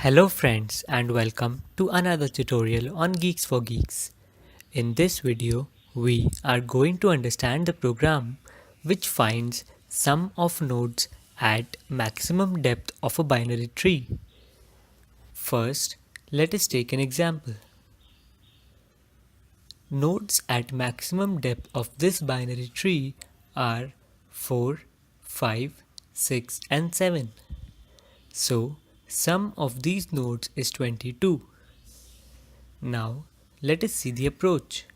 Hello friends and welcome to another tutorial on Geeks for Geeks. In this video, we are going to understand the program which finds sum of nodes at maximum depth of a binary tree. First, let us take an example. Nodes at maximum depth of this binary tree are 4, 5, 6 and 7. So, sum of these nodes is 22. Now, let us see the approach.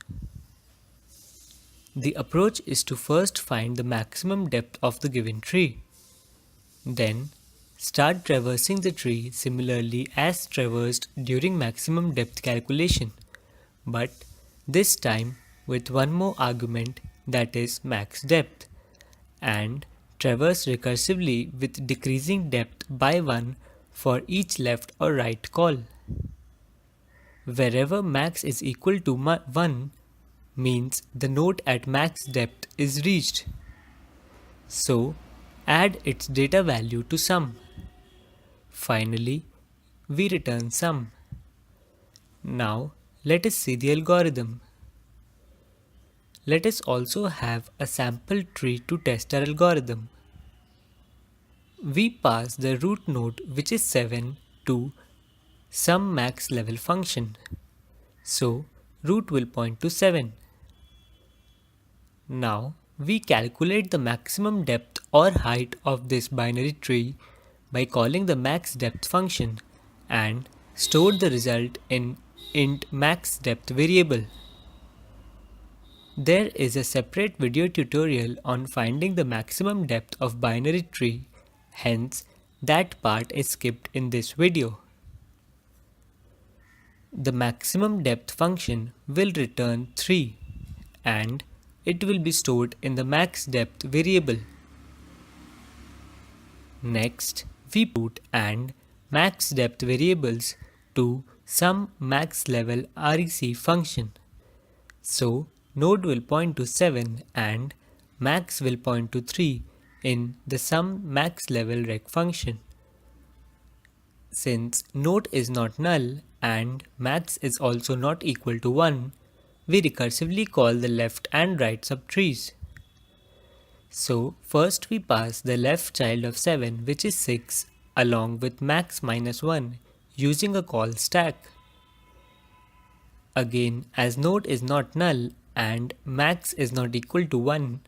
The approach is to first find the maximum depth of the given tree. Then, start traversing the tree similarly as traversed during maximum depth calculation, but this time with one more argument, that is max depth, and traverse recursively with decreasing depth by 1 for each left or right call. Wherever max is equal to 1 means the node at max depth is reached. So, add its data value to sum. Finally, we return sum. Now, let us see the algorithm. Let us also have a sample tree to test our algorithm. We pass the root node, which is 7, to sum max level function. So, root will point to 7. Now, we calculate the maximum depth or height of this binary tree by calling the max depth function and store the result in int max depth variable. There is a separate video tutorial on finding the maximum depth of binary tree, hence that part is skipped in this video. The maximum depth function will return 3 and it will be stored in the max depth variable. Next, we put and max depth variables to sum max level REC function. So, node will point to 7 and max will point to 3 in the sum max level rec function. Since node is not null and max is also not equal to 1, we recursively call the left and right subtrees. So first we pass the left child of 7, which is 6, along with max minus 1 using a call stack. Again, as node is not null and max is not equal to 1,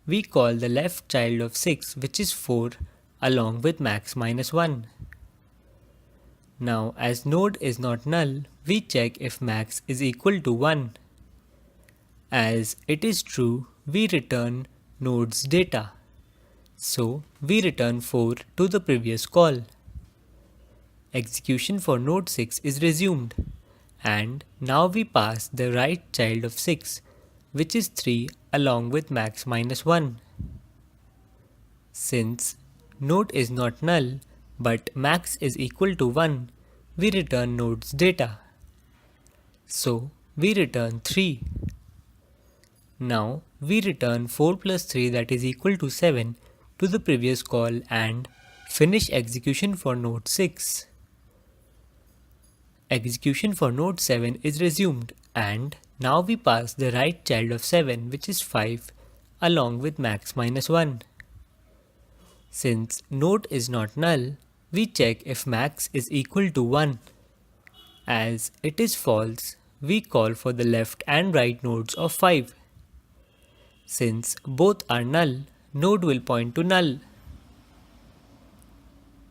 we call the left child of 6, which is 4, along with max minus 1. Now, as node is not null, we check if max is equal to 1. As it is true, we return node's data. So, we return 4 to the previous call. Execution for node 6 is resumed. And now we pass the right child of 6, which is 3 along with max minus 1. Since node is not null, but max is equal to 1, we return node's data. So, we return 3. Now, we return 4 plus 3, that is equal to 7 to the previous call and finish execution for node 6. Execution for node 7 is resumed and now we pass the right child of 7, which is 5, along with max minus 1. Since node is not null, we check if max is equal to 1. As it is false, we call for the left and right nodes of 5. Since both are null, node will point to null.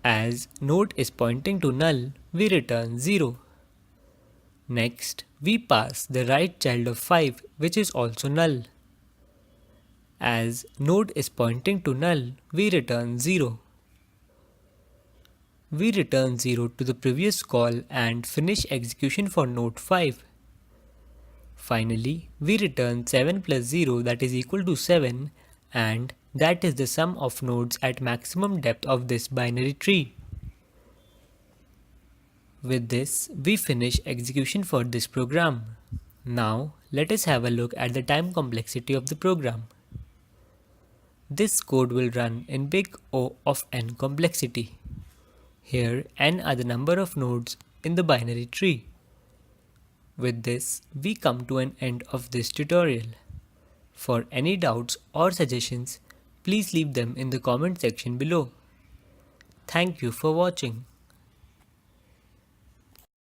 As node is pointing to null, we return 0. Next, we pass the right child of 5, which is also null. As node is pointing to null, we return 0. We return 0 to the previous call and finish execution for node 5. Finally, we return 7 plus 0, that is equal to 7, and that is the sum of nodes at maximum depth of this binary tree. With this, we finish execution for this program. Now, let us have a look at the time complexity of the program. This code will run in big O of n complexity. Here n are the number of nodes in the binary tree. With this, we come to an end of this tutorial. For any doubts or suggestions, please leave them in the comment section below. Thank you for watching.